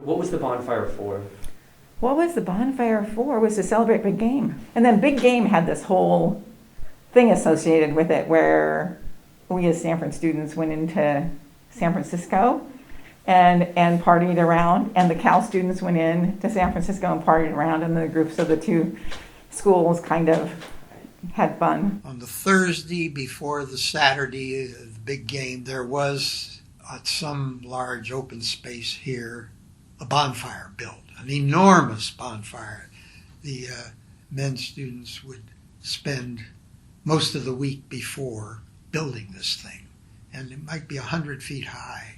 What was the bonfire for? What was the bonfire for? Was to celebrate Big Game. And then Big Game had this whole thing associated with it where we as Stanford students went into San Francisco and partied around, and the Cal students went in to San Francisco and partied around, and the groups of the two schools kind of had fun. On the Thursday before the Saturday of the big game, there was at some large open space here a bonfire built, an enormous bonfire. The men students would spend most of the week before building this thing, and it might be 100 feet high.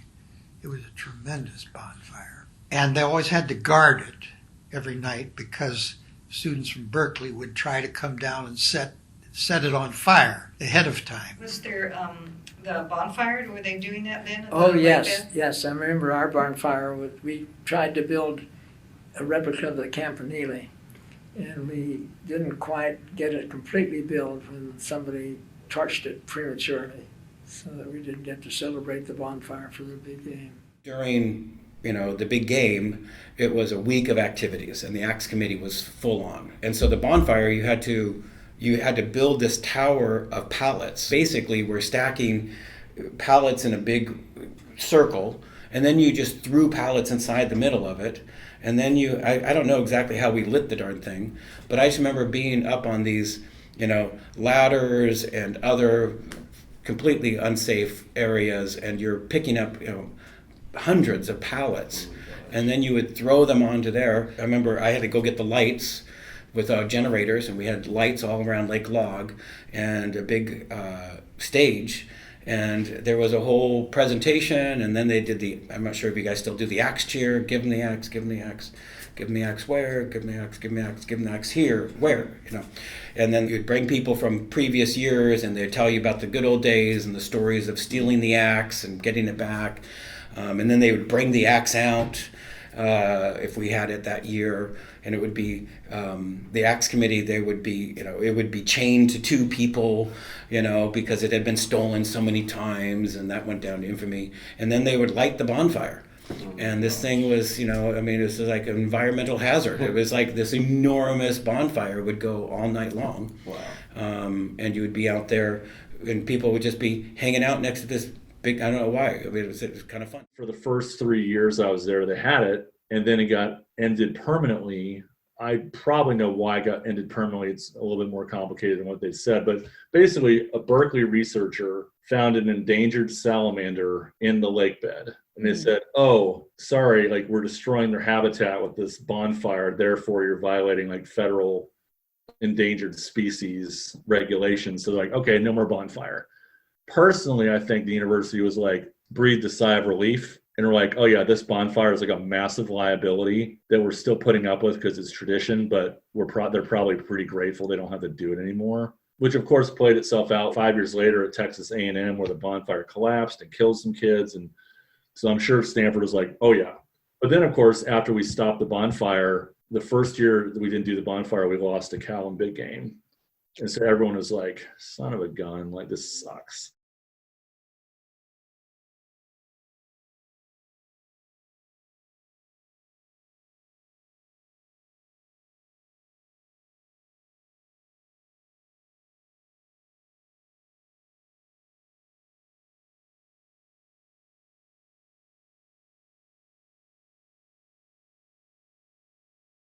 It was a tremendous bonfire. And they always had to guard it every night because students from Berkeley would try to come down and set it on fire ahead of time. Was there the bonfire? Were they doing that then? Oh, yes, yes. I remember our bonfire. We tried to build a replica of the Campanile, and we didn't quite get it completely built when somebody torched it prematurely, so that we didn't get to celebrate the bonfire for the big game. During, the big game, it was a week of activities, and the Acts Committee was full on. And so the bonfire, you had to build this tower of pallets. Basically, we're stacking pallets in a big circle, and then you just threw pallets inside the middle of it. And then I don't know exactly how we lit the darn thing, but I just remember being up on these, ladders and other completely unsafe areas, and you're picking up, hundreds of pallets, and then you would throw them onto there. I remember I had to go get the lights with generators, and we had lights all around Lake Log and a big stage, and there was a whole presentation, and then they did I'm not sure if you guys still do the axe cheer, give them the axe, give them the axe, give them the axe where, give them the axe, give them the axe, give them the axe here, where, And then you'd bring people from previous years, and they'd tell you about the good old days and the stories of stealing the axe and getting it back. And then they would bring the axe out if we had it that year, and it would be the Axe Committee. They would be, it would be chained to two people, because it had been stolen so many times, and that went down to infamy. And then they would light the bonfire, and this thing was, it was like an environmental hazard. It was like this enormous bonfire would go all night long. Wow. And you would be out there, and people would just be hanging out next to this big, I don't know why. It was kind of fun. For the first 3 years I was there, they had it, and then it got ended permanently. I probably know why it got ended permanently. It's a little bit more complicated than what they said, but basically a Berkeley researcher found an endangered salamander in the lake bed. And they said, oh, sorry, we're destroying their habitat with this bonfire, therefore you're violating federal endangered species regulations. So they're like, okay, no more bonfire. Personally, I think the university was breathed a sigh of relief, and we're like, oh yeah, this bonfire is a massive liability that we're still putting up with because it's tradition, but they're probably pretty grateful they don't have to do it anymore. Which of course played itself out 5 years later at Texas A&M, where the bonfire collapsed and killed some kids, and so I'm sure Stanford was like, oh yeah. But then of course, after we stopped the bonfire, the first year that we didn't do the bonfire, we lost to Cal in big game. And so everyone was like, son of a gun, this sucks.